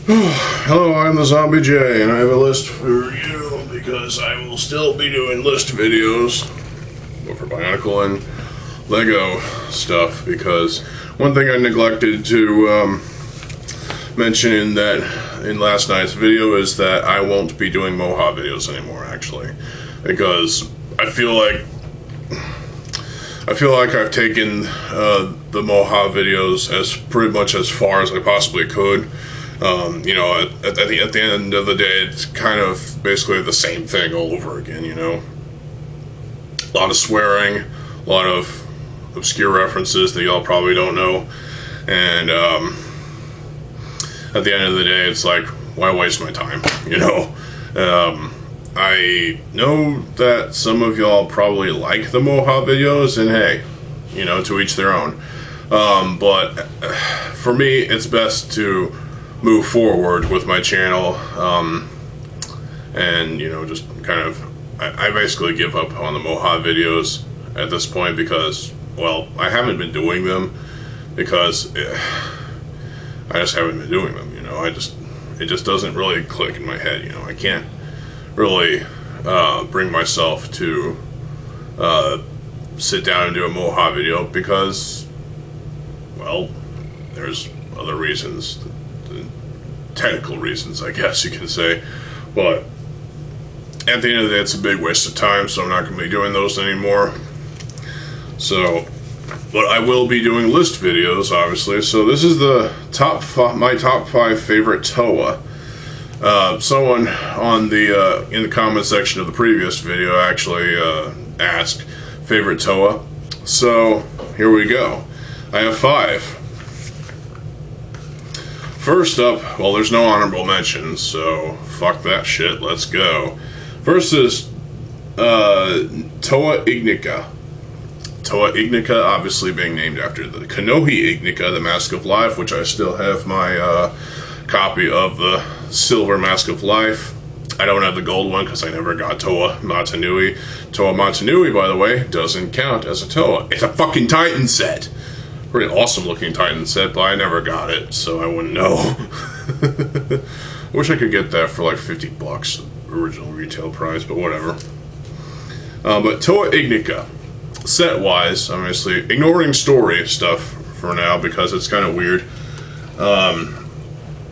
Hello, I'm TheZOMBIEJ, and I have a list for you because I will still be doing list videos, but for Bionicle and Lego stuff. Because one thing I neglected to mention in last night's video is that I won't be doing Moha videos anymore, actually, because I feel like I've taken the Moha videos as pretty much as far as I possibly could. You know, at the end of the day, it's kind of basically the same thing all over again, you know. A lot of swearing, a lot of obscure references that y'all probably don't know, and at the end of the day, it's like, why waste my time, you know? I know that some of y'all probably like the Moha videos, and hey, you know, to each their own. But for me, it's best to move forward with my channel, and you know, just kind of, I basically give up on the Moha videos at this point because, well, I haven't been doing them because I just haven't been doing them, you know. It just doesn't really click in my head, you know. I can't really bring myself to sit down and do a Moha video because, well, there's other reasons, technical reasons, I guess you can say, but at the end of the day, it's a big waste of time, so I'm not going to be doing those anymore. So, but I will be doing list videos, obviously. So this is the my top 5 favorite Toa. Someone on the in the comment section of the previous video actually asked favorite Toa. So here we go. I have 5. First up, well, there's no honorable mentions, so fuck that shit. Let's go. First is Toa Ignica. Toa Ignica, obviously being named after the Kanohi Ignica, the Mask of Life, which I still have my copy of the Silver Mask of Life. I don't have the gold one because I never got Toa Motunui. Toa Motunui, by the way, doesn't count as a Toa. It's a fucking Titan set. Pretty awesome looking Titan set, but I never got it, so I wouldn't know. I wish I could get that for like $50, original retail price, but whatever. But Toa Ignica, set-wise, obviously, ignoring story stuff for now because it's kind of weird.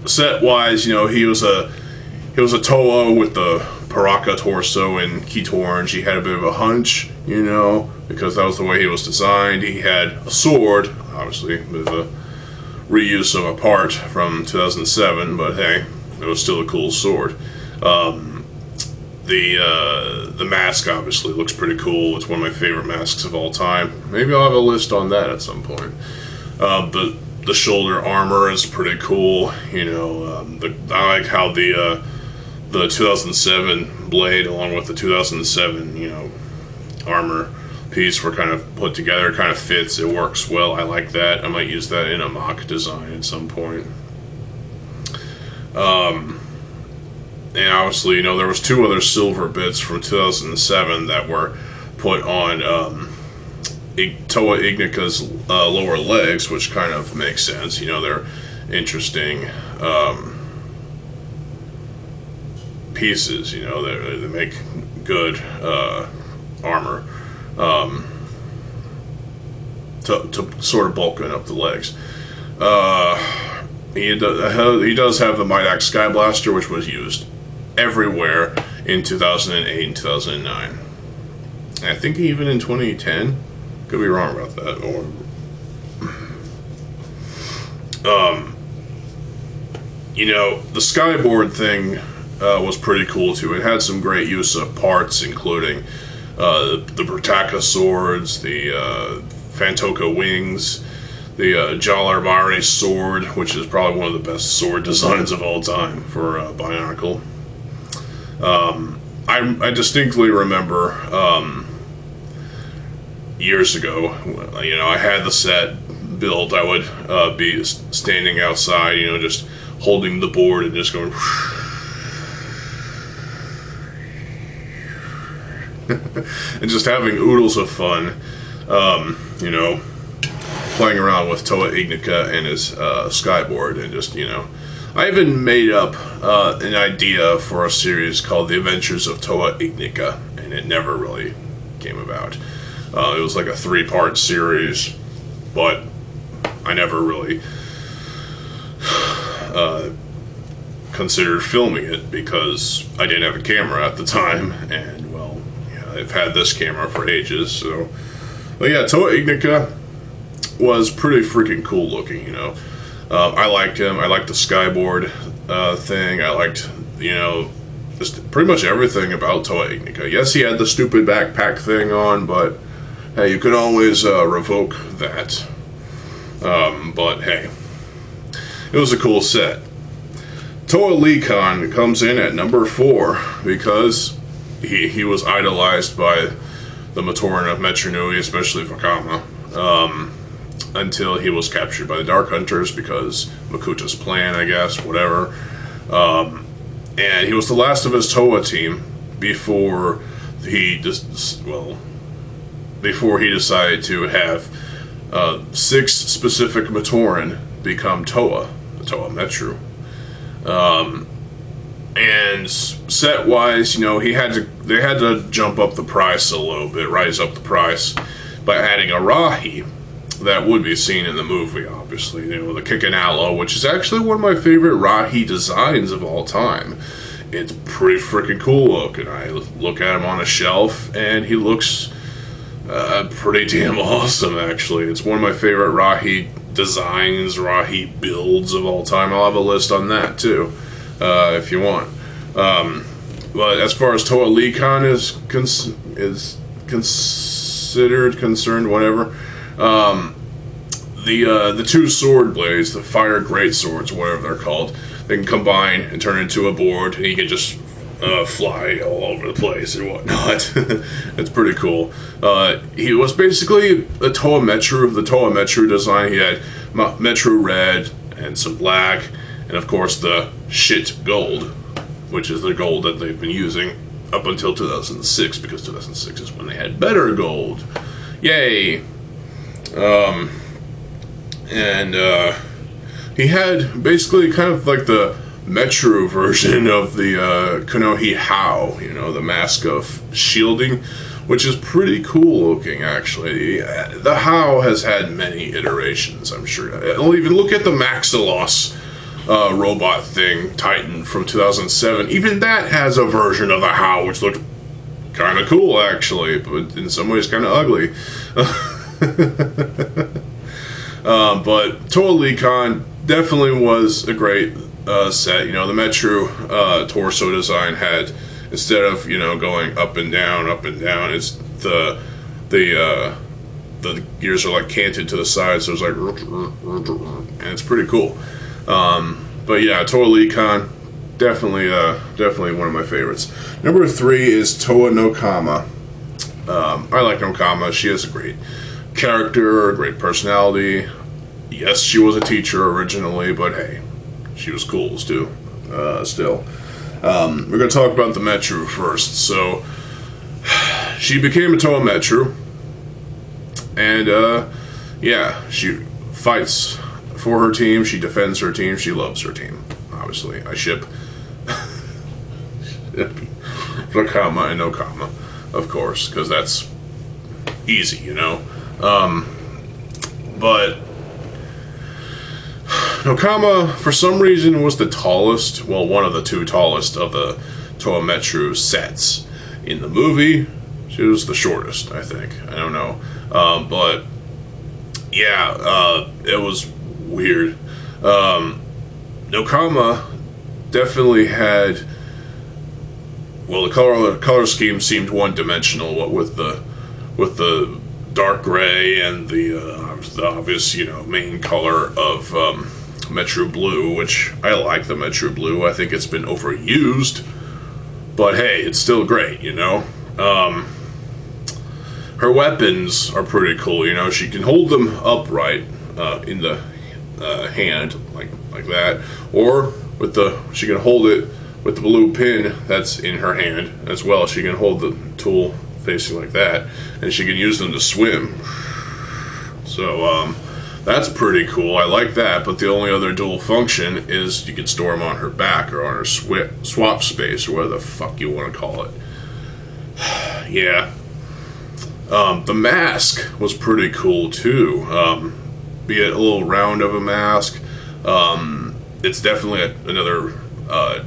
Set-wise, you know, he was a Toa with the Paraka torso and Key Orange. He had a bit of a hunch, you know, because that was the way he was designed. He had a sword, obviously, with a reuse of a part from 2007, but hey, it was still a cool sword. The mask obviously looks pretty cool. It's one of my favorite masks of all time. Maybe I'll have a list on that at some point. The shoulder armor is pretty cool. You know, I like how the 2007 blade, along with the 2007, you know, armor piece were kind of put together. It kind of fits. It works well. I like that. I might use that in a mock design at some point. And obviously, you know, there was 2 other silver bits from 2007 that were put on Toa Ignica's lower legs, which kind of makes sense. You know, they're interesting pieces. You know, they make good armor to sort of bulking up the legs. He does have the Might Axe Sky Blaster, which was used everywhere in 2008 and 2009. I think even in 2010. Could be wrong about that. You know, the Skyboard thing was pretty cool too. It had some great use of parts, including the Bertaka swords, the Fantoka wings, the Jalar Mare sword, which is probably one of the best sword designs of all time for Bionicle. I distinctly remember years ago, you know, I had the set built. I would be standing outside, you know, just holding the board and just going and just having oodles of fun, you know, playing around with Toa Ignica and his Skyboard, and just, you know, I even made up an idea for a series called The Adventures of Toa Ignica, and it never really came about. It was like a 3-part series, but I never really considered filming it because I didn't have a camera at the time, and well, yeah, I've had this camera for ages, so. But yeah, Toa Ignica was pretty freaking cool looking, you know. I liked him. I liked the skyboard thing. I liked, you know, just pretty much everything about Toa Ignica. Yes, he had the stupid backpack thing on, but hey, you could always revoke that. But hey, it was a cool set. Toa Lee-Kon comes in at number 4 because he was idolized by the Matoran of Metru Nui, especially Vakama, until he was captured by the Dark Hunters because Makuta's plan, I guess, whatever. And he was the last of his Toa team before he decided to have 6 specific Matoran become Toa, the Toa Metru. And set wise, you know, they had to jump up the price a little bit, rise up the price by adding a Rahi that would be seen in the movie, obviously, you know, the Kickin' Aloe, which is actually one of my favorite Rahi designs of all time. It's pretty freaking cool looking. I look at him on a shelf and he looks pretty damn awesome, actually. It's one of my favorite Rahi designs, Rahi builds of all time. I'll have a list on that too, if you want. But as far as Toa Lee-Kon is concerned, whatever, the 2 sword blades, the fire great swords, whatever they're called, they can combine and turn into a board, and he can just fly all over the place and whatnot. It's pretty cool. He was basically a Toa Metru. The Toa Metru design, he had Metru red and some black, and of course the shit gold, which is the gold that they've been using up until 2006, because 2006 is when they had better gold. Yay! He had basically kind of like the Metru version of the Konohi Hao, you know, the mask of shielding, which is pretty cool looking, actually. The Hao has had many iterations, I'm sure. I'll even look at the Maxilos robot thing, Titan, from 2007. Even that has a version of the Hao, which looked kind of cool, actually, but in some ways kind of ugly. But Toa Lee-Kon definitely was a great set. You know, the Metru torso design had, instead of, you know, going up and down, it's the gears are like canted to the side, so it's like, and it's pretty cool. But yeah, Toa Lee-Kon, definitely one of my favorites. Number 3 is Toa no Kama. I like no Kama. She has a great character, a great personality. Yes, she was a teacher originally, but hey, she was cool too. Still, we're gonna talk about the Metru first. So, she became a Toa Metru, and yeah, she fights for her team. She defends her team. She loves her team. Obviously, I ship Vakama and no Kama, of course, because that's easy, you know. But Nokama, for some reason, was the tallest, well, one of the 2 tallest of the Toa Metru sets. In the movie, she was the shortest, I think. I don't know. But, yeah, it was weird. Nokama definitely had, well, the color scheme seemed one-dimensional, what with the dark gray and the obvious, you know, main color of Metru Blue, which I like the Metru Blue. I think it's been overused, but hey, it's still great, you know. Her weapons are pretty cool, you know. She can hold them upright in the hand, like that, or she can hold it with the blue pin that's in her hand as well. She can hold the tool facing like that, and she can use them to swim. So That's pretty cool. I like that, but the only other dual function is you can store them on her back or on her swap space or whatever the fuck you want to call it. Yeah. The mask was pretty cool too. Be it a little round of a mask. It's definitely another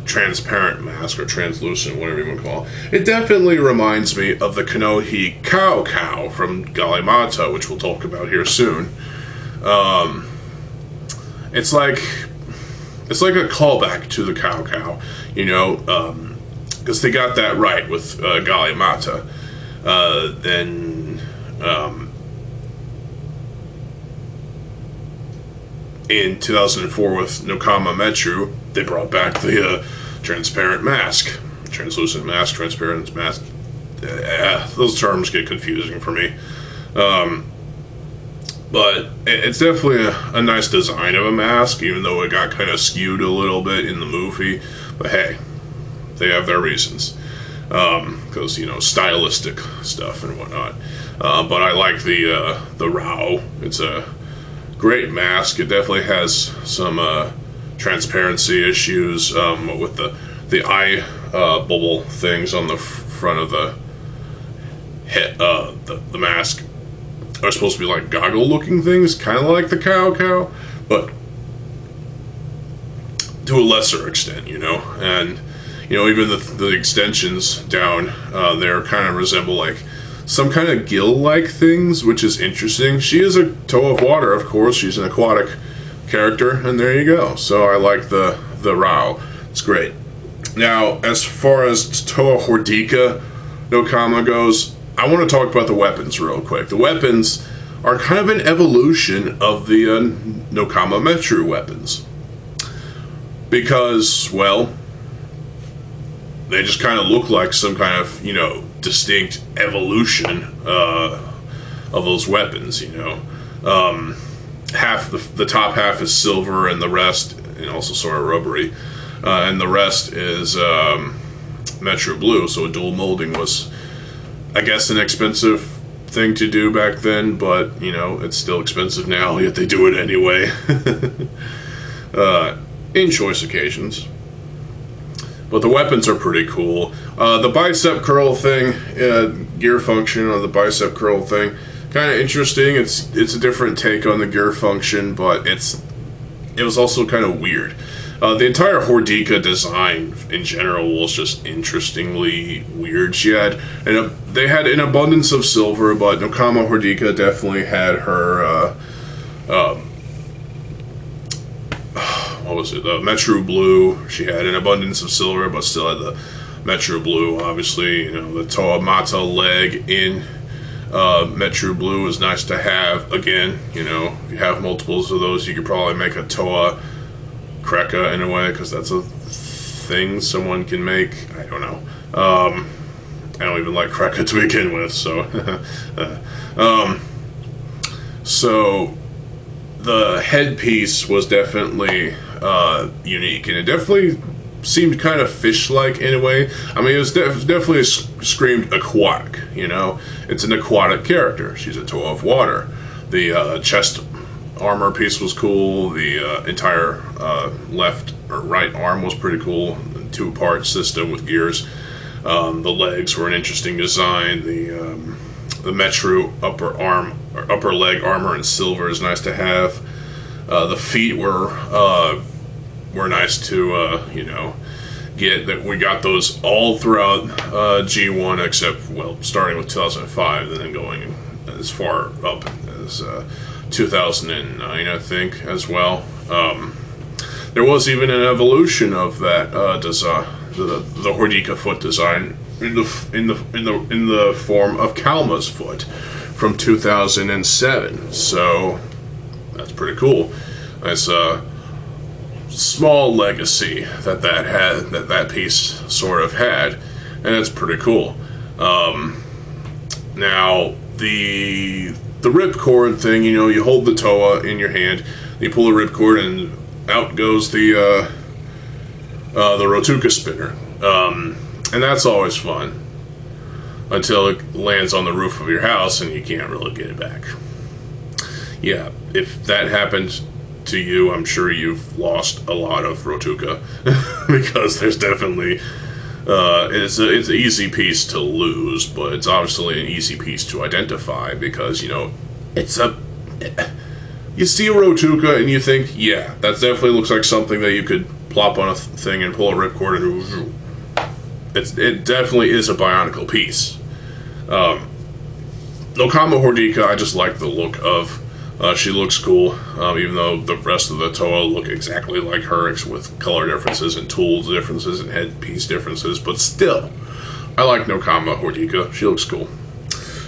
transparent mask or translucent, whatever you want to call it. It definitely reminds me of the Kanohi Cow from Galimata, which we'll talk about here soon. It's like a callback to the Cow, you know, because they got that right with Galimata. Then in 2004 with Nokama Metru, they brought back the transparent mask, translucent mask, transparent mask. Those terms get confusing for me. But it's definitely a nice design of a mask, even though it got kind of skewed a little bit in the movie. But hey, they have their reasons. Because, you know, stylistic stuff and whatnot. But I like the Rao. It's a great mask. It definitely has some transparency issues with the eye bubble things on the front of the head, the mask. Are supposed to be like goggle-looking things, kind of like the cow, but to a lesser extent, you know. And you know, even the extensions down there kind of resemble like some kind of gill-like things, which is interesting. She is a toe of water, of course. She's an aquatic character, and there you go. So I like the Rao. It's great. Now, as far as Toa Hordika Nokama goes, I want to talk about the weapons real quick. The weapons are kind of an evolution of the Nokama Metru weapons. Because, well, they just kind of look like some kind of, you know, distinct evolution of those weapons, you know. Half, the top half is silver and the rest, and also sort of rubbery. And the rest is Metru Blue, so a dual molding was, I guess, an expensive thing to do back then, but, you know, it's still expensive now, yet they do it anyway. In choice occasions. But the weapons are pretty cool. The bicep curl thing, gear function on the bicep curl thing, kind of interesting. It's a different take on the gear function, but it was also kind of weird. The entire Hordika design in general was just interestingly weird. They had an abundance of silver, but Nokama Hordika definitely had her, what was it, the Metru Blue. She had an abundance of silver, but still had the Metru Blue, obviously. You know, the Toa Mata leg in Metru Blue is nice to have. Again, you know, if you have multiples of those, you could probably make a Toa Kreka in a way, because that's a thing someone can make. I don't know. I don't even like Kreka to begin with, so. So the headpiece was definitely unique, and it definitely seemed kind of fish-like in a way. I mean, it was definitely screamed aquatic, you know? It's an aquatic character. She's a toe of water. The chest armor piece was cool. The entire left or right arm was pretty cool. Two-part system with gears. The legs were an interesting design. The Metru upper leg armor in silver is nice to have. The feet were nice to you know, get. That we got those all throughout G1, except, well, starting with 2005 and then going as far up as 2009, I think, as well. There was even an evolution of that the Hordika foot design in the form of Kalma's foot from 2007. So that's pretty cool. That's a small legacy that piece sort of had, and it's pretty cool. Now the ripcord thing, you know, you hold the Toa in your hand, you pull the ripcord, and out goes the Rotuka spinner. And that's always fun until it lands on the roof of your house and you can't really get it back. yeah, if that happened to you, I'm sure you've lost a lot of Rotuka because there's definitely it's an easy piece to lose, but it's obviously an easy piece to identify because it's a you see a Rotuka and you think, yeah, that definitely looks like something that you could plop on a thing and pull a ripcord and it definitely is a Bionicle piece. Nokama Hordika, I just like the look of. She looks cool, even though the rest of the Toa look exactly like her, with color differences and tools differences and headpiece differences, but still, I like Nokama Hordika. She looks cool.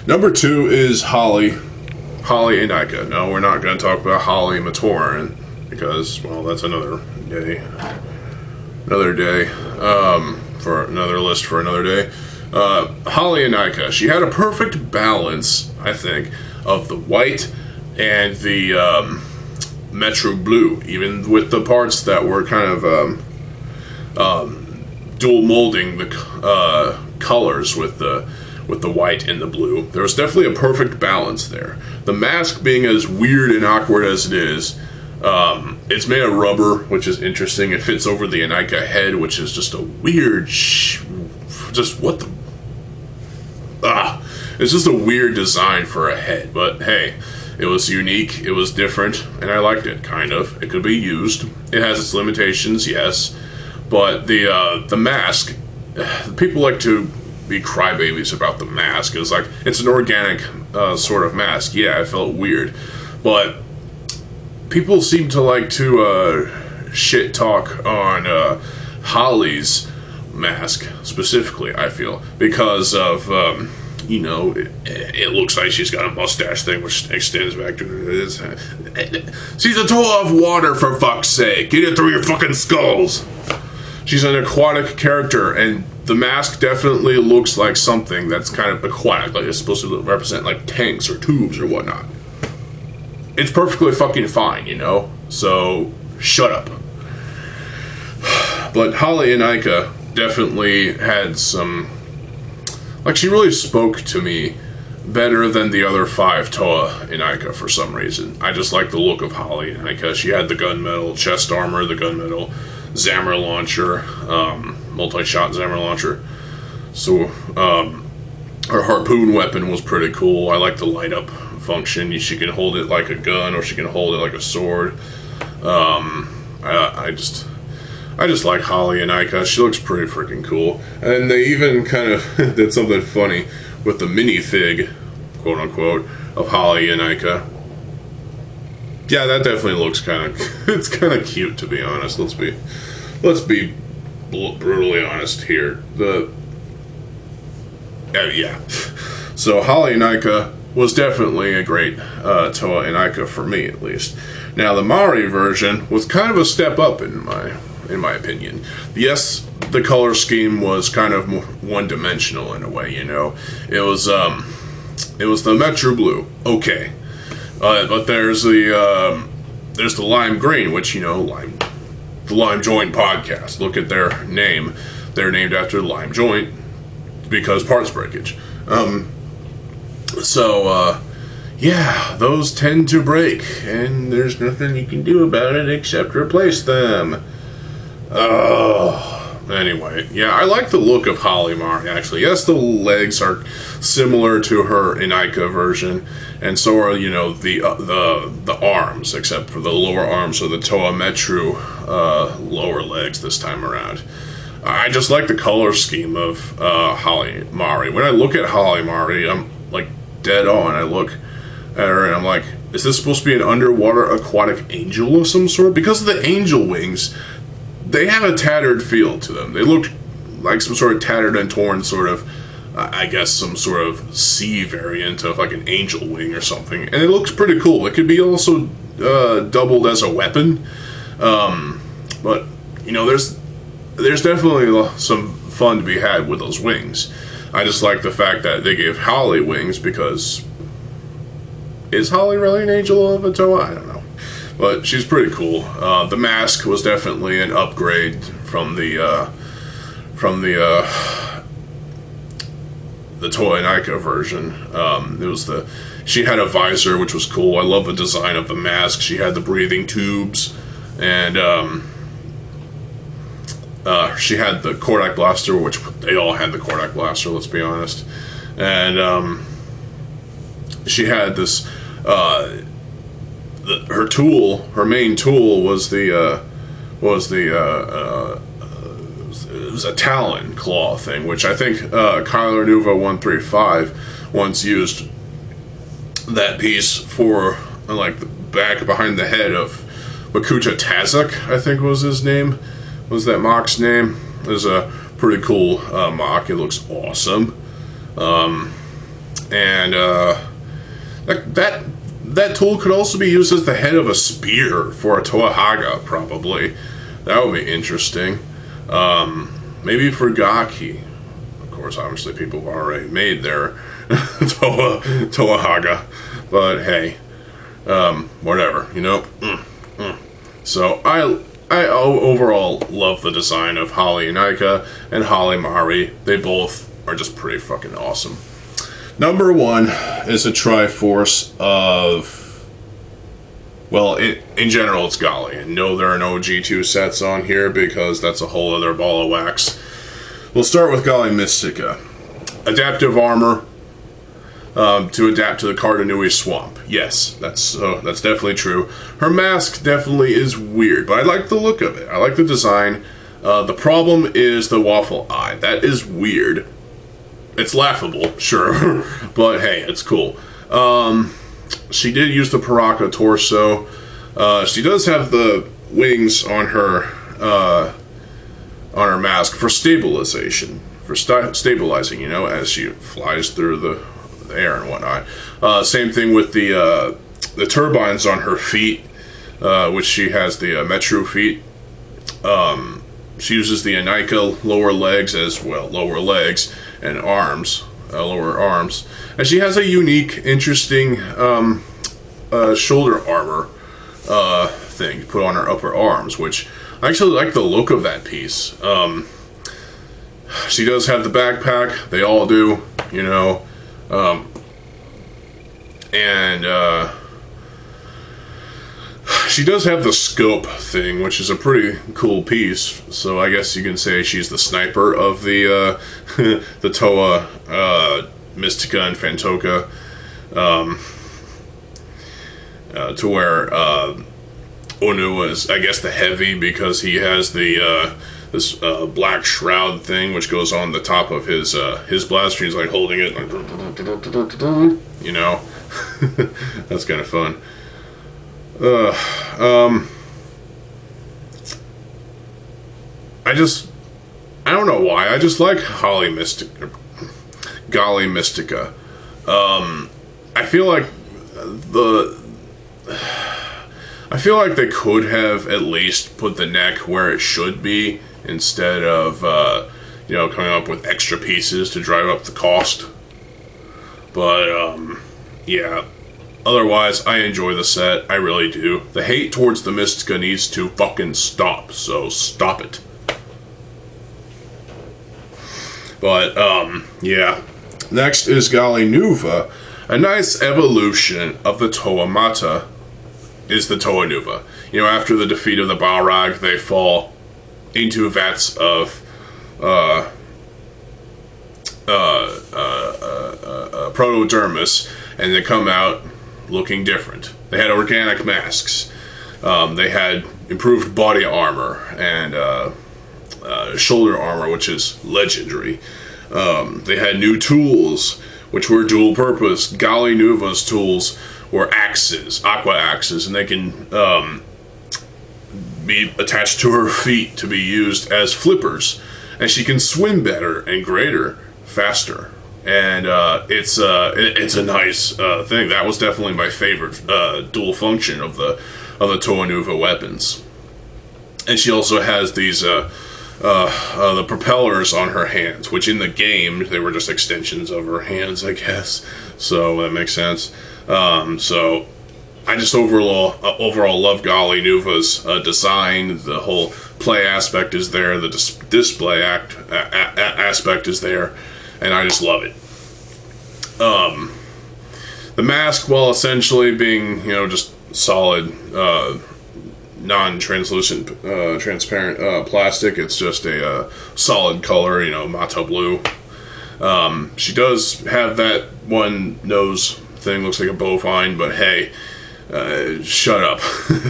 Number 2 is Holly and Aika. No, we're not going to talk about Holly Matoran, because, well, that's another day. For another list for another day. Holly and Aika, she had a perfect balance, I think, of the white and the Metro Blue, even with the parts that were kind of dual molding the colors with the white and the blue. There was definitely a perfect balance there. The mask being as weird and awkward as it is, it's made of rubber, which is interesting. It fits over the Anika head, which is just a weird just what the it's just a weird design for a head, but hey, it was unique, it was different, and I liked it, kind of. It could be used. It has its limitations, yes, but the mask, people like to be crybabies about the mask. It's like, it's an organic sort of mask. Yeah, it felt weird, but people seem to like to shit talk on Holly's mask, specifically, I feel, because of it looks like she's got a mustache thing which extends back to this. She's a Toa of water, for fuck's sake. Get it through your fucking skulls. She's an aquatic character, and the mask definitely looks like something that's kind of aquatic, like it's supposed to represent like tanks or tubes or whatnot. It's perfectly fucking fine, so shut up. But Holly and Aika definitely had some, like, she really spoke to me better than the other 5 Toa in Aika for some reason. I just like the look of Holly in Aika. She had the gunmetal chest armor, the gunmetal Zammer launcher, multi-shot Zammer launcher. So, her harpoon weapon was pretty cool. I like the light-up function. She can hold it like a gun, or she can hold it like a sword. I just like Holly and Aika. She looks pretty freaking cool. And they even kind of did something funny with the minifig, quote unquote, of Holly and Aika. Yeah, that definitely looks kind of, it's kind of cute, to be honest. Let's be brutally honest here. Yeah. So Holly and Aika was definitely a great Toa and Aika for me, at least. Now the Mari version was kind of a step up in my opinion. Yes, the color scheme was kind of one-dimensional in a way, It was the Metro Blue, okay. But there's the Lime Green, which, the Lime Joint podcast. Look at their name. They're named after Lime Joint because parts breakage. Yeah, those tend to break, and there's nothing you can do about it except replace them. Anyway, yeah, I like the look of Holly Mari, actually. Yes, the legs are similar to her Aika version, and so are, the arms, except for the lower arms of the Toa Metru lower legs this time around. I just like the color scheme of Holly Mari. When I look at Holly Mari, I'm, like, dead on. I look at her and I'm like, is this supposed to be an underwater aquatic angel of some sort? Because of the angel wings, they have a tattered feel to them. They look like some sort of tattered and torn sort of, I guess, some sort of sea variant of like an angel wing or something. And it looks pretty cool. It could be also doubled as a weapon. But, there's definitely some fun to be had with those wings. I just like the fact that they gave Holly wings because, is Holly really an angel of a Toa? I don't know. But she's pretty cool. The mask was definitely an upgrade from the Toa and Aika version. she had a visor, which was cool. I love the design of the mask. She had the breathing tubes, and she had the Kodak blaster, which they all had the Kodak blaster, let's be honest. And she had this, her tool, her main tool was it was a talon claw thing, which I think Kyler Nuva 135 once used that piece for, like, the back behind the head of Makuta Tazak, I think was his name, was that mock's name. It was a pretty cool mock. It looks awesome. And that tool could also be used as the head of a spear for a Toahaga, probably. That would be interesting. Maybe for Gaki. Of course, obviously people have already made their Toahaga. But hey, whatever, you know? So I overall love the design of Holly Unika and Holly Mari. They both are just pretty fucking awesome. Number one is a Triforce of, well, in general it's Gali. And no, there are no G2 sets on here because that's a whole other ball of wax. We'll start with Gali Mystica. Adaptive armor to adapt to the Cardinui Swamp. Yes, that's definitely true. Her mask definitely is weird, but I like the look of it. I like the design. The problem is the waffle eye. That is weird. It's laughable, sure, but hey, it's cool. She did use the Paraka torso. She does have the wings on her mask for stabilization, for stabilizing, you know, as she flies through the air and whatnot. Same thing with the turbines on her feet, which she has the Metru feet. She uses the Anika lower legs as well, lower legs and arms, lower arms. And she has a unique, interesting shoulder armor thing to put on her upper arms, which I actually like the look of that piece. She does have the backpack, they all do, you know, and she does have the scope thing, which is a pretty cool piece. So I guess you can say she's the sniper of the the Toa Mystica and Fantoka, to where Onu is, I guess, the heavy because he has the this black shroud thing which goes on the top of his blaster. He's like holding it, like, you know. That's kind of fun. I don't know why. I just like Gali Mystica. I feel like they could have at least put the neck where it should be instead of you know, coming up with extra pieces to drive up the cost. But yeah. Otherwise, I enjoy the set. I really do. The hate towards the Mystica needs to fucking stop, so stop it. But, yeah. Next is Gali Nuva. A nice evolution of the Toa Mata is the Toa Nuva. You know, after the defeat of the Balrog, they fall into vats of protodermis, and they come out looking different. They had organic masks. They had improved body armor and shoulder armor, which is legendary. They had new tools, which were dual purpose. Gali Nuva's tools were axes, aqua axes, and they can be attached to her feet to be used as flippers. And she can swim better and greater, faster. And it's a nice thing. That was definitely my favorite dual function of the Toa Nuva weapons. And she also has these the propellers on her hands, which in the game they were just extensions of her hands, I guess. So that makes sense. So I just overall love Gali Nuva's design. The whole play aspect is there. The display aspect is there. And I just love it. The mask, while essentially being, just solid, non-translucent, transparent plastic, it's just a solid color, Mata blue. She does have that one nose thing, looks like a bovine, but hey, shut up.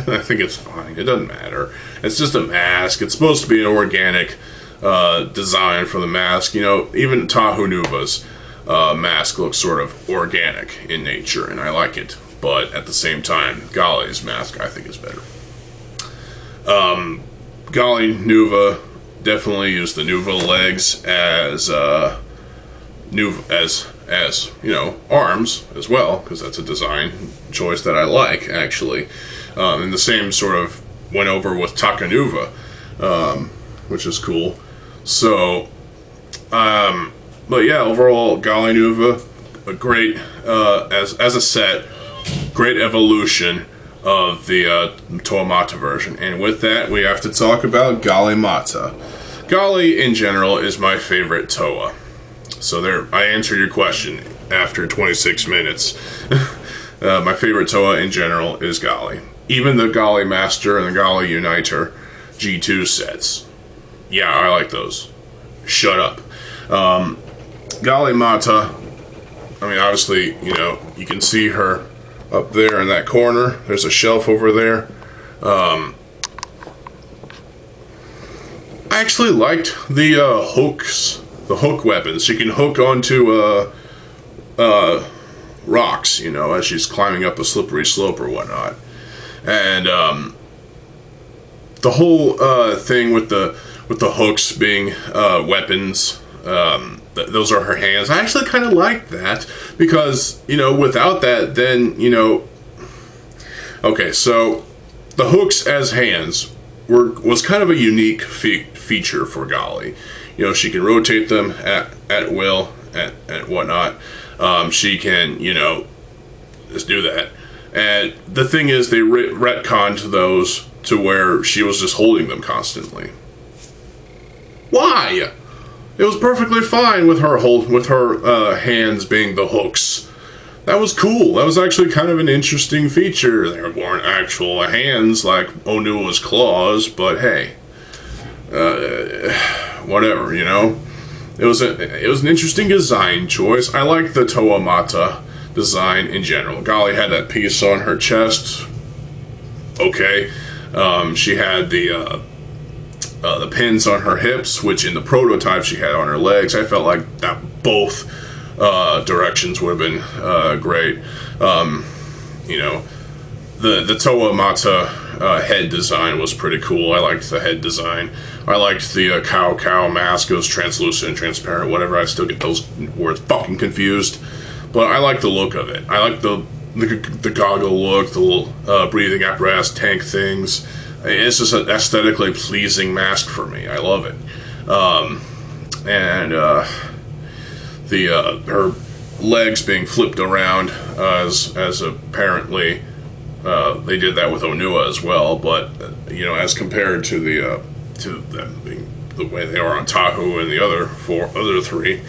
I think it's fine. It doesn't matter. It's just a mask. It's supposed to be an organic design for the mask. Even Tahu Nuva's mask looks sort of organic in nature, and I like it. But at the same time, Golly's mask I think is better. Golly Nuva definitely used the Nuva legs as arms as well, because that's a design choice that I like, actually. And the same sort of went over with Takanuva, which is cool. So, but yeah, overall, Golly Nuva, a great, as a set, great evolution of the Toa Mata version. And with that, we have to talk about Golly Mata. Golly, in general, is my favorite Toa. So there, I answered your question after 26 minutes. My favorite Toa in general is Golly. Even the Golly Master and the Golly Uniter G2 sets. Yeah, I like those. Shut up. Golly Mata, I mean, obviously, you can see her up there in that corner. There's a shelf over there. I actually liked the hooks. The hook weapons. She can hook onto rocks, as she's climbing up a slippery slope or whatnot. And the whole thing with the hooks being weapons, those are her hands. I actually kind of like that because, without that, then, okay, so the hooks as hands was kind of a unique feature for Golly. She can rotate them at will, at whatnot. She can, just do that. And the thing is, they retconned those to where she was just holding them constantly. Why? It was perfectly fine with her hands being the hooks. That was cool. That was actually kind of an interesting feature. There weren't actual hands like Onua's claws, but hey. Whatever, It was an interesting design choice. I like the Toa Mata design in general. Golly had that piece on her chest. Okay. She had the pins on her hips, which in the prototype she had on her legs. I felt like that both directions would have been great. The Toa Mata head design was pretty cool. I liked the head design. I liked the cow mask. It was translucent and transparent, whatever. I still get those words fucking confused. But I like the look of it. I like the goggle look, the little breathing apparatus tank things. It's just an aesthetically pleasing mask for me. I love it. Her legs being flipped around as apparently they did that with Onua as well, but as compared to them being the way they are on Tahu and the other three,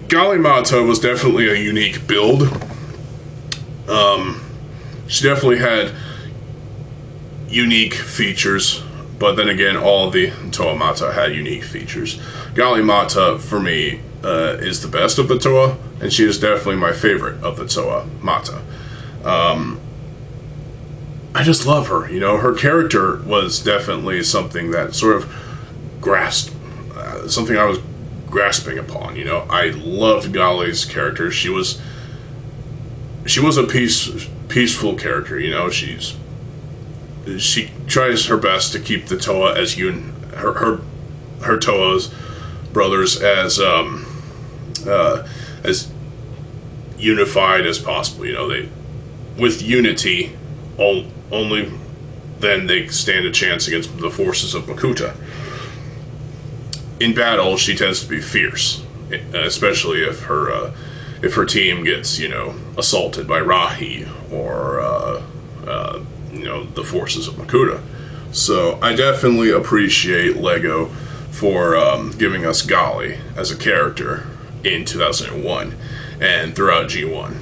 Golly Mata was definitely a unique build. She definitely had unique features, but then again, all the Toa Mata had unique features. Golly Mata, for me, is the best of the Toa, and she is definitely my favorite of the Toa Mata. I just love her. Her character was definitely something that sort of grasped, something I was grasping upon. I loved Golly's character. She was a peaceful character. She tries her best to keep the Toa as her Toa's brothers as unified as possible. With unity, only then they stand a chance against the forces of Makuta. In battle, she tends to be fierce, especially if her team gets assaulted by Rahi or the forces of Makuta. So I definitely appreciate LEGO for giving us Golly as a character in 2001. and throughout G1.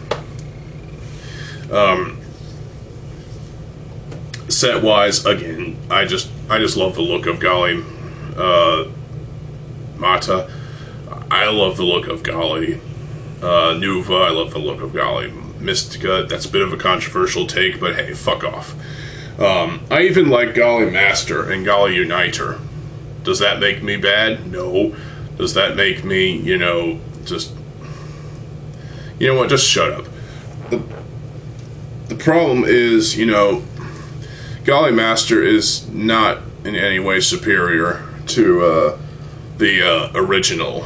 Set wise, again, I just love the look of Gali Mata. I love the look of Gali Nuva. I love the look of Gali Mystica. That's a bit of a controversial take, but hey, fuck off. I even like Gali Master and Gali Uniter. Does that make me bad? No. Does that make me, you know, just... You know what, just shut up. The problem is, you know, Gali Master is not in any way superior to the original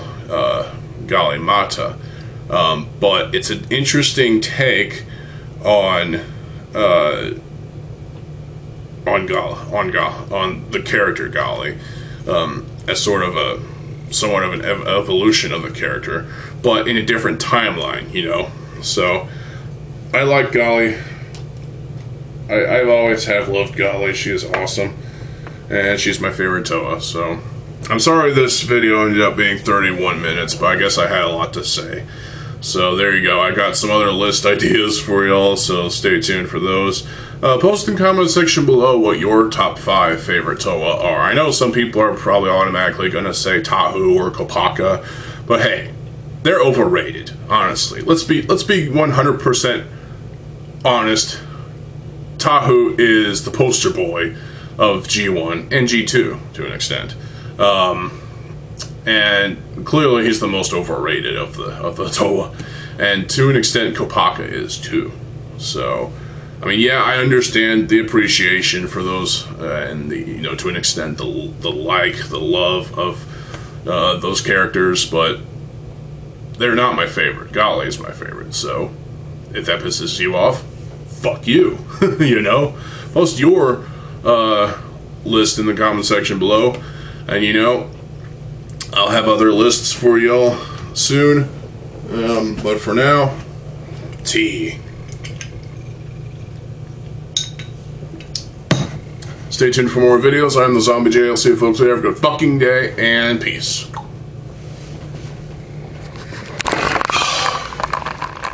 Gali Mata. But it's an interesting take on the character Gali, as sort of somewhat of an evolution of the character, but in a different timeline, you know. So I like Gali. I've always have loved Gali. She is awesome, and she's my favorite Toa. So I'm sorry this video ended up being 31 minutes, but I guess I had a lot to say. So there you go. I got some other list ideas for y'all, so stay tuned for those. Post in the comment section below what your top 5 favorite Toa are. I know some people are probably automatically going to say Tahu or Kopaka, but hey, they're overrated, honestly. Let's be 100% honest. Tahu is the poster boy of G1 and G2 to an extent. And clearly he's the most overrated of the Toa, and to an extent Kopaka is too. So I mean, yeah, I understand the appreciation for those, and the, you know, to an extent the love of those characters, but they're not my favorite. Gali is my favorite. So if that pisses you off, fuck you. You know, post your list in the comment section below, and you know, I'll have other lists for y'all soon. But for now, tea. Stay tuned for more videos. I'm TheZOMBIEJ. I'll see you folks later. Have a good fucking day, and peace.